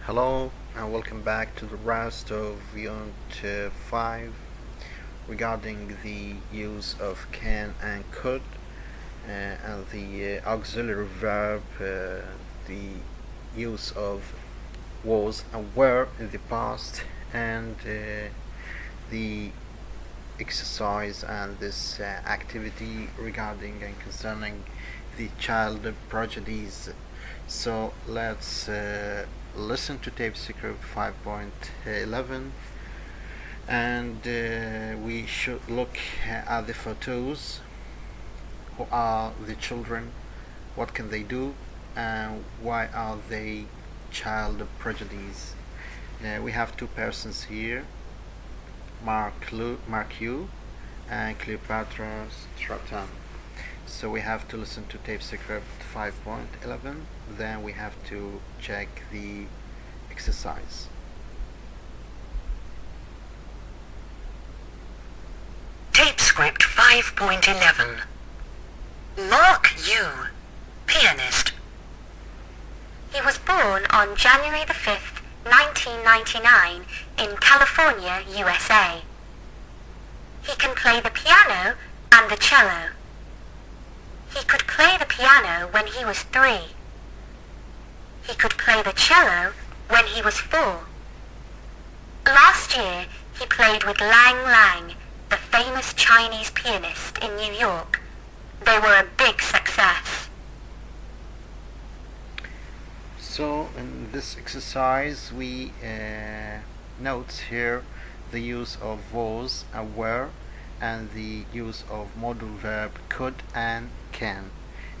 Hello and welcome back to the rest of Unit 5 regarding the use of can and could and the auxiliary verb, the use of was and were in the past, and the exercise and this activity regarding and concerning the child prodigies. So let's listen to tape secret 5.11, and we should look at the photos. Who are the children? What can they do? And why are they child prodigies? We have two persons here, Mark Yu and Cleopatra Stratton. So we have to listen to tape script 5.11, then we have to check the exercise. Tape script 5.11. Mark Yu, pianist. He was born on January the 5th, 1999 in California, USA. He can play the piano and the cello. He could play the piano when he was 3. He could play the cello when he was 4. Last year, he played with Lang Lang, the famous Chinese pianist in New York. They were a big success. So in this exercise we note here the use of was and were and the use of modal verb could and can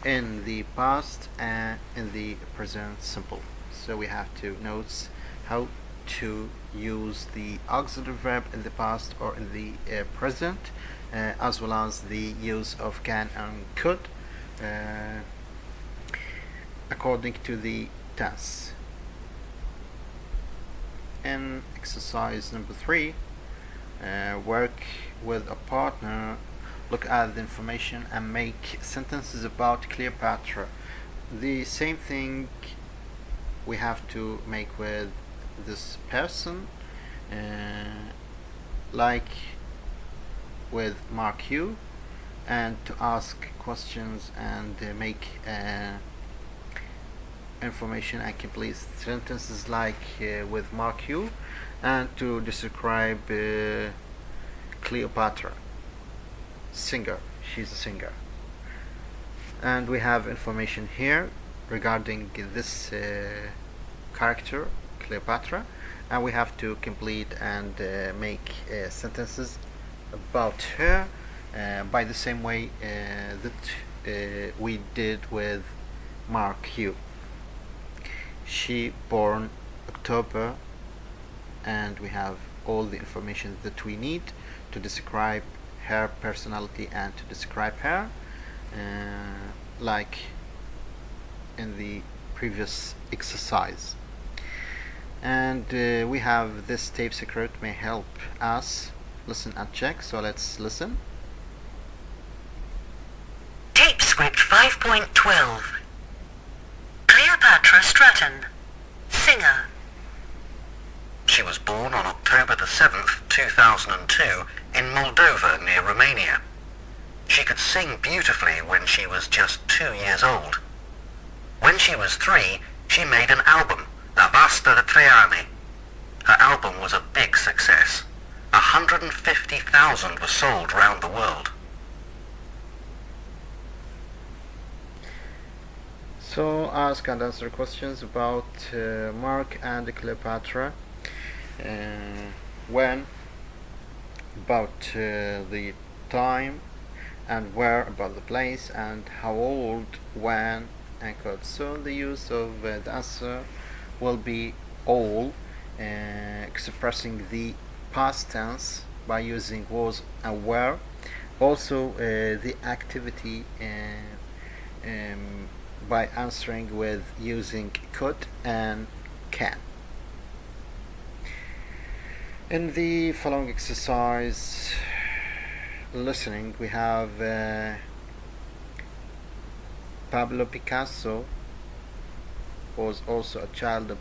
in the past and in the present simple. So we have to note how to use the auxiliary verb in the past or in the present, as well as the use of can and could according to the tense. In exercise number 3, work with a partner, look at the information and make sentences about Cleopatra. The same thing we have to make with this person, like with Mark Yu, and to ask questions and make information and complete sentences like with Mark Yu, and to describe Cleopatra, singer. She's a singer, and we have information here regarding this character Cleopatra, and we have to complete and make sentences about her by the same way that we did with Mark Yu. She born October, and we have all the information that we need to describe her personality and to describe her like in the previous exercise. And we have this tape secret may help us listen and check. So let's listen. Tape script 5.12. Cleopatra Stratton, singer. She was born on October the 7th, 2002 in Moldova near Romania. She could sing beautifully when she was just 2 years old. When she was 3, she made an album, La Vasta de Tre Anni. Her album was a big success. 150,000 were sold round the world. So ask and answer questions about Mark and Cleopatra. When, about the time, and where, about the place, and how old, when, and could. So the use of the answer will be all, expressing the past tense by using was and were. Also the activity by answering with using could and can. In the following exercise, listening, we have Pablo Picasso was also a child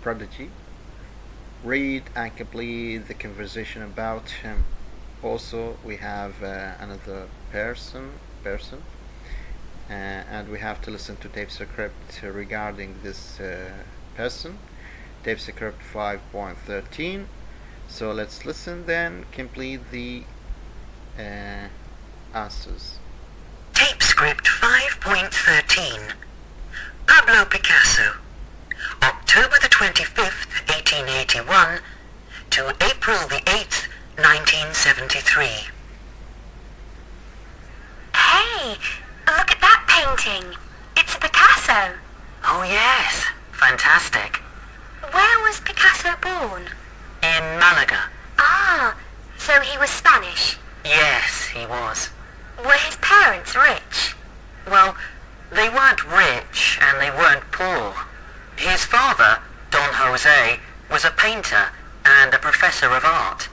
prodigy. Read and complete the conversation about him. Also, we have another person, and we have to listen to tape script regarding this person. Tape script 5.13. So let's listen, then complete the answers. Tape script 5.13. Pablo Picasso. October the 25th, 1881 to April the 8th, 1973. Hey, look at that painting. It's a Picasso. Oh yes, fantastic. Where was Picasso born? In Malaga. Ah, so he was Spanish? Yes, he was. Were his parents rich? Well, they weren't rich and they weren't poor. His father, Don Jose, was a painter and a professor of art.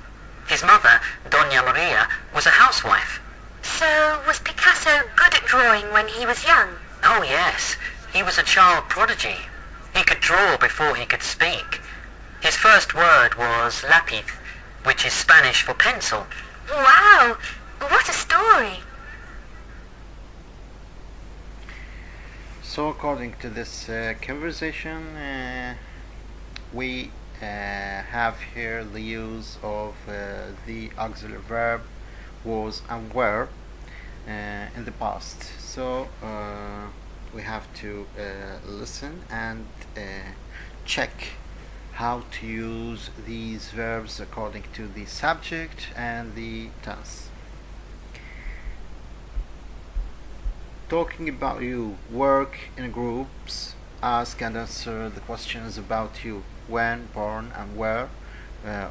His mother, Doña Maria, was a housewife. So was Picasso good at drawing when he was young? Oh yes, he was a child prodigy. He could draw before he could speak. His first word was lápiz, which is Spanish for pencil. Wow, what a story. So according to this conversation, we have here the use of the auxiliary verb was and were in the past. So we have to listen and check how to use these verbs according to the subject and the tense. Talking about you, work in groups, ask and answer the questions about you, when born and where,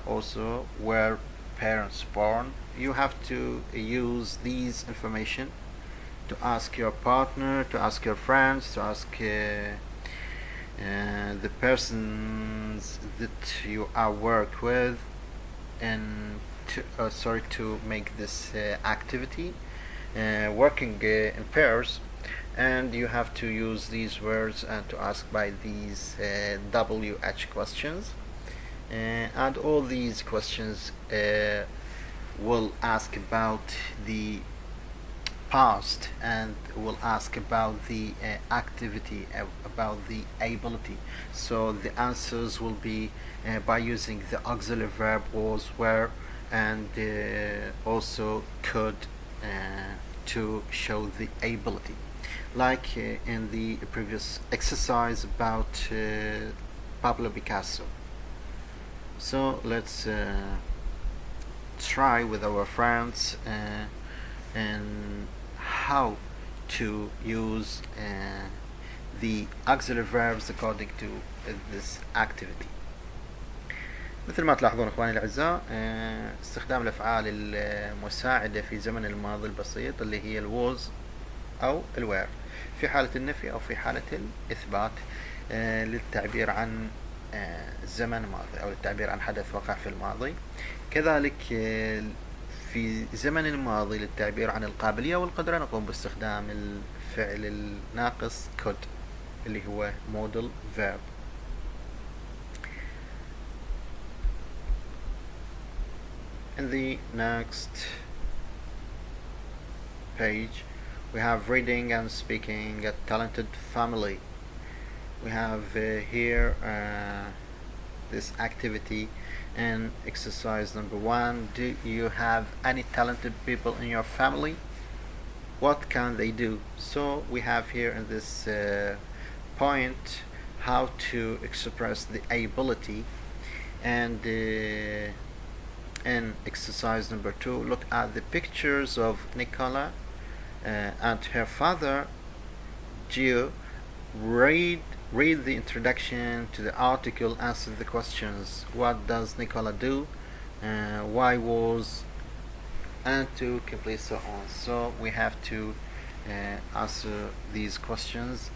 also where parents born. You have to use these information to ask your partner, to ask your friends, to ask the persons that you are work with, and to make this activity working in pairs. And you have to use these words and to ask by these WH questions, and all these questions will ask about the past and will ask about the activity, about the ability. So the answers will be by using the auxiliary verb was, were, and also could to show the ability, like in the previous exercise about Pablo Picasso. So let's try with our friends and how to use the auxiliary verbs according to this activity. مثل ما تلاحظون اخواني الاعزاء استخدام الافعال المساعده في زمن الماضي البسيط اللي هي الوز او الوير في حاله النفي او في حاله الاثبات للتعبير عن زمن ماضي او للتعبير عن حدث وقع في الماضي. كذلك في زمن الماضي للتعبير عن القابليه والقدره نقوم باستخدام الفعل الناقص could اللي هو modal verb. In the next page we have reading and speaking, a talented family. We have here this activity and exercise number 1. Do you have any talented people in your family? What can they do? So we have here in this point how to express the ability. And in exercise number 2, look at the pictures of Nicola and her father Gio. Read the introduction to the article, answer the questions. What does Nicola do? Why was, and to complete so on. So we have to answer these questions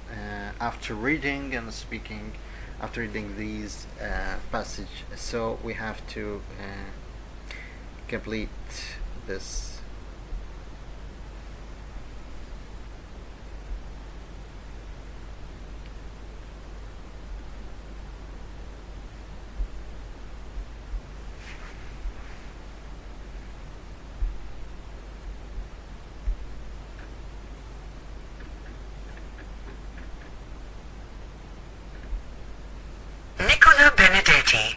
after reading and speaking, after reading these passage. So we have to complete this. Benedetti,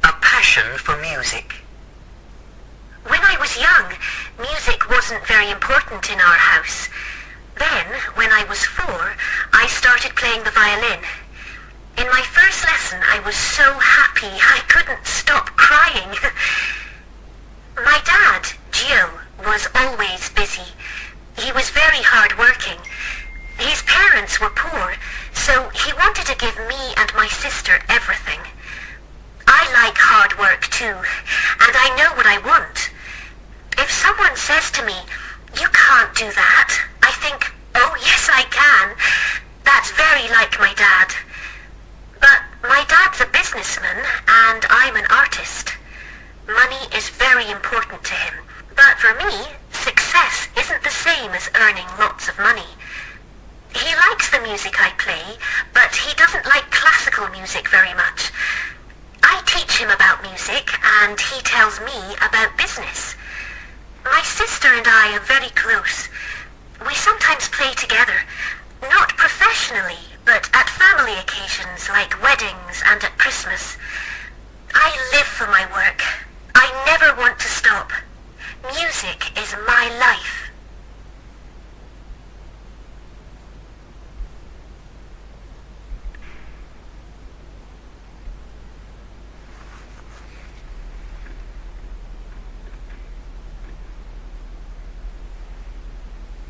A Passion for Music. When I was young, music wasn't very important in our house. Then, when I was 4, I started playing the violin. In my first lesson, I was so happy I couldn't stop crying. My dad, Gio, was always busy. He was very hard-working. His parents were poor, so he wanted to give me and my sister everything. I like hard work too, and I know what I want. If someone says to me, "You can't do that," I think, "Oh yes I can." That's very like my dad. But my dad's a businessman and I'm an artist. Money is very important to him. But for me, success isn't the same as earning lots of money. He likes the music I play, but he doesn't like classical music very much. I teach him about music and he tells me about business. My sister and I are very close. We sometimes play together, not professionally, but at family occasions like weddings and at Christmas. I live for my work. I never want to stop. Music is my life.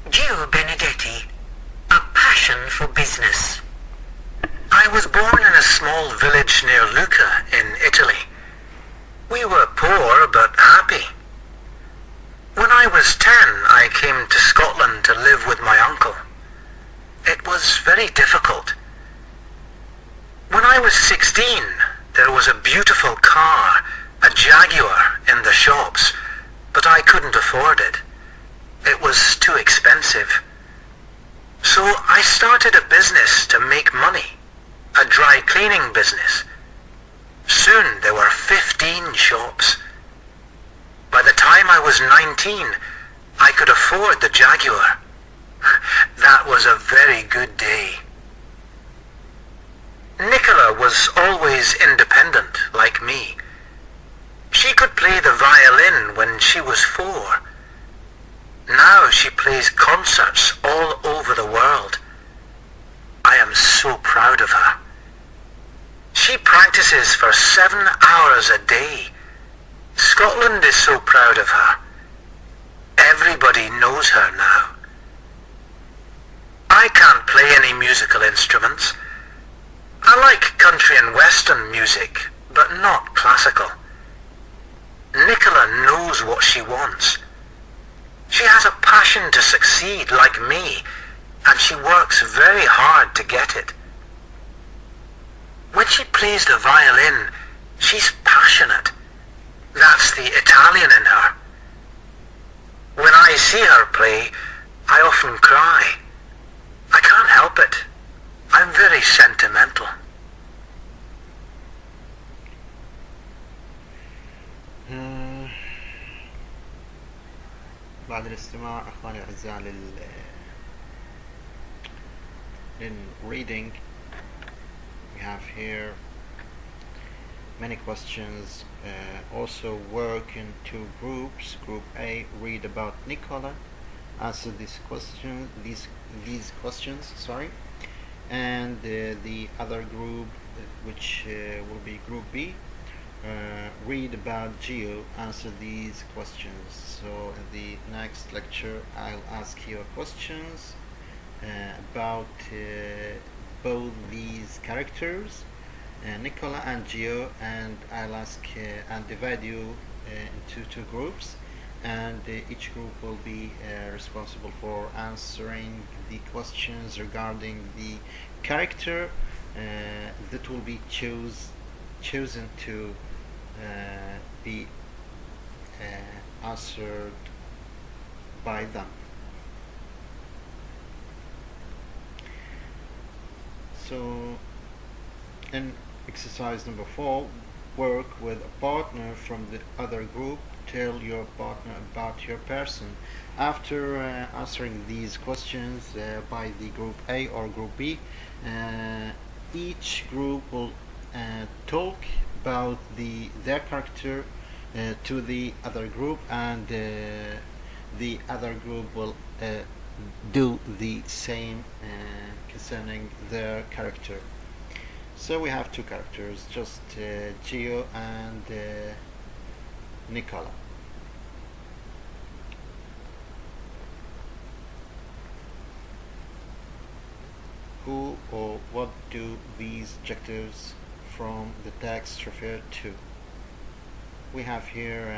Gio Benedetti, A Passion for Business. I was born in a small village near Lucca in Italy. We were poor but happy. When I was 10, I came to Scotland to live with my uncle. It was very difficult. When I was 16, there was a beautiful car, a Jaguar, in the shops, but I couldn't afford it. It was too expensive. So I started a business to make money, a dry cleaning business. Soon there were 15 shops. By the time I was 19, I could afford the Jaguar. That was a very good day. Nicola was always independent, like me. She could play the violin when she was 4. Now she plays concerts all over the world. I am so proud of her. She practices for 7 hours a day. Scotland is so proud of her. Everybody knows her now. I can't play any musical instruments. I like country and western music, but not classical. Nicola knows what she wants. She has a passion to succeed like me, and she works very hard to get it. When she plays the violin, she's passionate. That's the Italian in her. When I see her play, I often cry. I can't help it. I'm very sentimental. بعد الاستماع أخواني الأعزاء reading, we have here many questions. Also work in 2 groups. Group A, read about Nicola, answer these questions, sorry, and the other group, which will be Group B, read about Gio, answer these questions. So in the next lecture I'll ask you questions about both these characters, Nicola and Gio, and I'll ask and divide you into 2 groups, and each group will be responsible for answering the questions regarding the character that will be chosen to be answered by them. So in exercise number 4, work with a partner from the other group. Tell your partner about your person. After answering these questions by the Group A or Group B, each group will talk about their character to the other group, and the other group will do the same concerning their character. So we have two characters, just Gio and Nicola. Who or what do these adjectives from the text refer to? We have here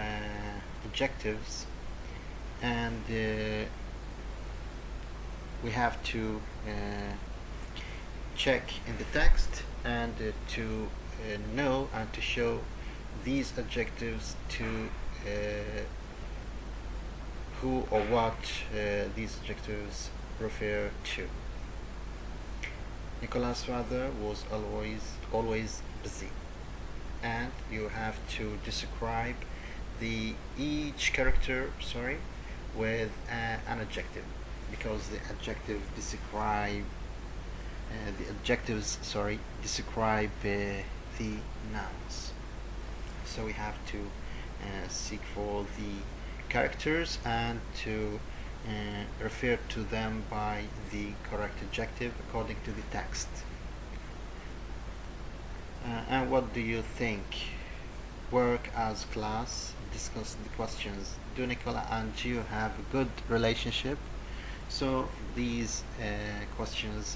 adjectives, and we have to check in the text and to know and to show these adjectives to who or what these adjectives refer to. Nicola's father was always busy, and you have to describe each character with an adjective, because the adjectives describe the nouns. So we have to seek for the characters and to refer to them by the correct adjective according to the text. And what do you think? Work as class, discuss the questions. Do Nicola and Gio have a good relationship? So these questions,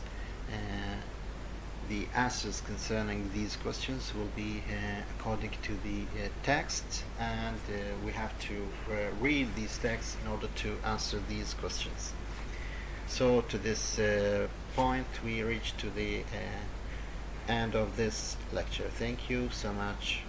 the answers concerning these questions will be according to the text, and we have to read these texts in order to answer these questions. So to this point we reach to the end of this lecture. Thank you so much.